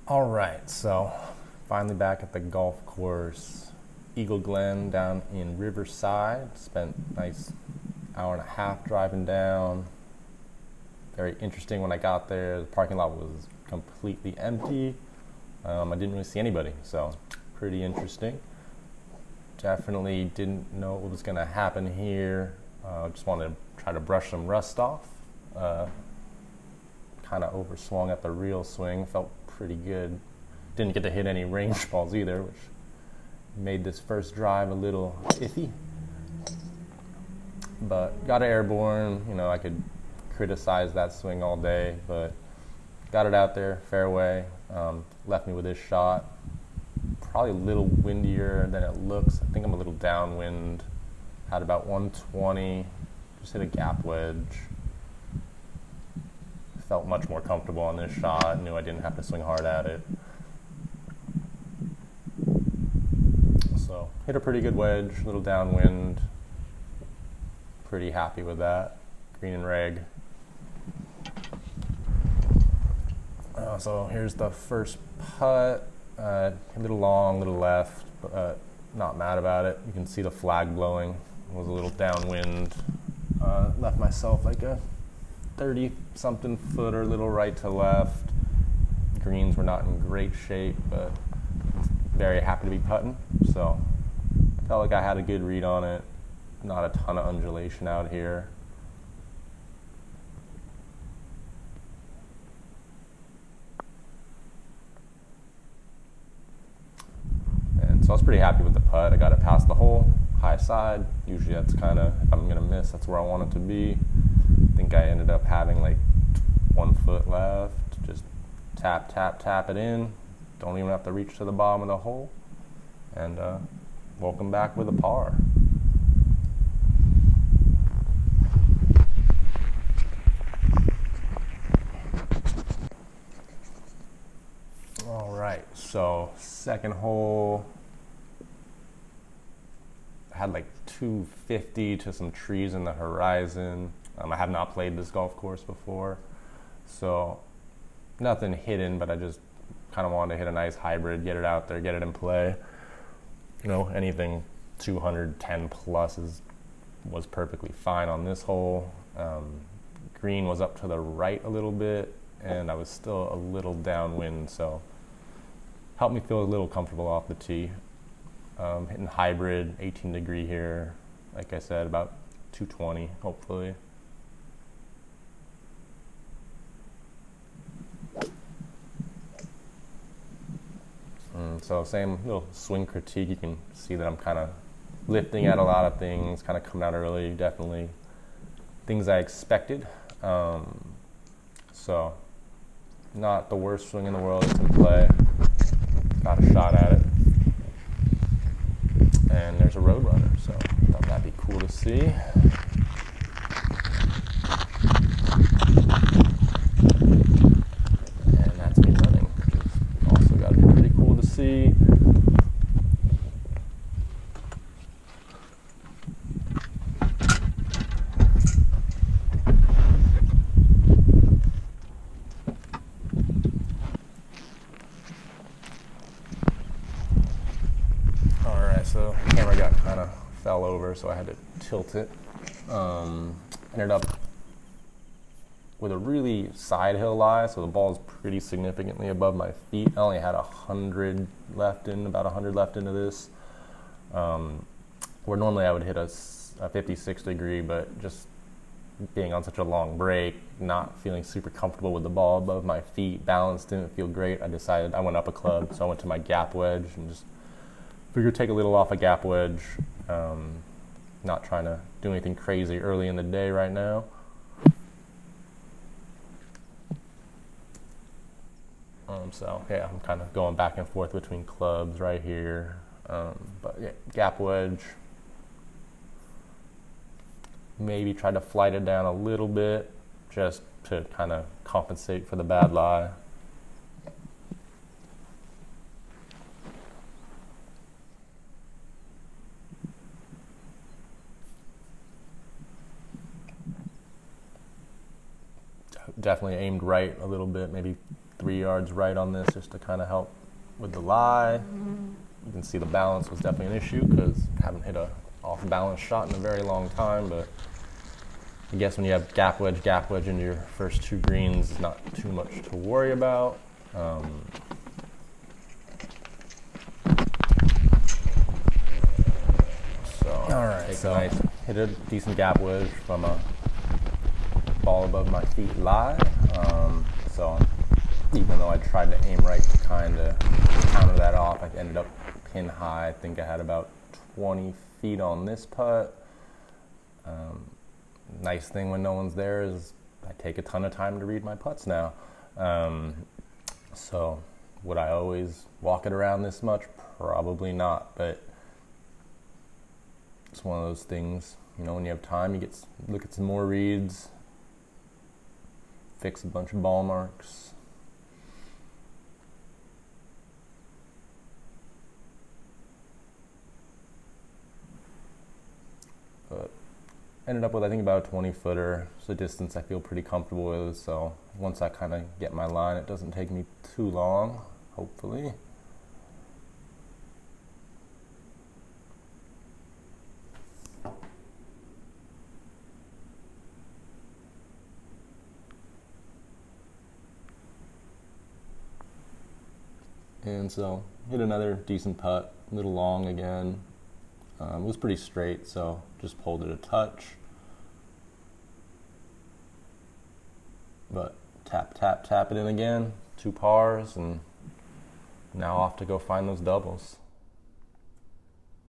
All right, so finally back at the golf course, Eagle Glen down in Riverside. Spent a nice hour and a half driving down. Very interesting when I got there. The parking lot was completely empty. I didn't really see anybody, so pretty interesting. Definitely didn't know what was going to happen here. Just wanted to try to brush some rust off. Kind of overswung at the real swing, felt pretty good. Didn't get to hit any range balls either, which made this first drive a little iffy. But got it airborne. You know, I could criticize that swing all day, but got it out there, fairway. Left me with this shot. Probably a little windier than it looks. I think I'm a little downwind. Had about 120. Just hit a gap wedge. Felt much more comfortable on this shot. Knew I didn't have to swing hard at it. So hit a pretty good wedge, a little downwind. Pretty happy with that. Green and reg. So here's the first putt. A little long, a little left, but not mad about it. You can see the flag blowing. It was a little downwind. Left myself like a 30-something footer, a little right to left. Greens were not in great shape, but very happy to be putting. So felt like I had a good read on it. Not a ton of undulation out here. And so I was pretty happy with the putt. I got it past the hole, high side. Usually that's kind of, if I'm going to miss, that's where I want it to be. I think I ended up having like 1 foot left. Just tap, tap, tap it in. Don't even have to reach to the bottom of the hole. And welcome back with a par. All right, so second hole. I had like 250 to some trees in the horizon. I have not played this golf course before, so nothing hidden, but I just kind of wanted to hit a nice hybrid, get it out there, get it in play. You know, anything 210 plus was perfectly fine on this hole. Green was up to the right a little bit, and I was still a little downwind, so helped me feel a little comfortable off the tee. Hitting hybrid, 18 degree here, like I said, about 220, hopefully. So same little swing critique. You can see that I'm kind of lifting at a lot of things, kind of coming out early, definitely things I expected. So not the worst swing in the world. It's in play. Got a shot at it. And there's a road runner, so thought that'd be cool to see. And that's me running, which is also got to be pretty cool to see. So the camera kind of fell over, so I had to tilt it. Ended up with a really side hill lie, so the ball is pretty significantly above my feet. I only had 100 left in, about 100 left into this. Where normally I would hit a 56 degree, but just being on such a long break, not feeling super comfortable with the ball above my feet, balance didn't feel great. I went up a club, so I went to my gap wedge and just figured take a little off a gap wedge. Not trying to do anything crazy early in the day right now. So yeah, I'm kind of going back and forth between clubs right here. But yeah, gap wedge. Maybe try to flight it down a little bit just to kind of compensate for the bad lie. Definitely aimed right a little bit, maybe 3 yards right on this just to kind of help with the lie. You can see the balance was definitely an issue because I haven't hit a off-balance shot in a very long time, but I guess when you have gap wedge into your first 2 greens, it's not too much to worry about. All right, so I hit a decent gap wedge from a ball above my feet lie. So even though I tried to aim right to kind of counter that off, I ended up pin high. I think I had about 20 feet on this putt. Nice thing when no one's there is I take a ton of time to read my putts now. So would I always walk it around this much? Probably not, but it's one of those things, you know, when you have time, you look at some more reads, fix a bunch of ball marks. But ended up with, I think, about a 20-footer. It's a distance I feel pretty comfortable with, so once I kind of get my line, it doesn't take me too long, hopefully. And so hit another decent putt, a little long again. It was pretty straight, so just pulled it a touch. But tap, tap, tap it in again, 2 pars, and now off to go find those doubles.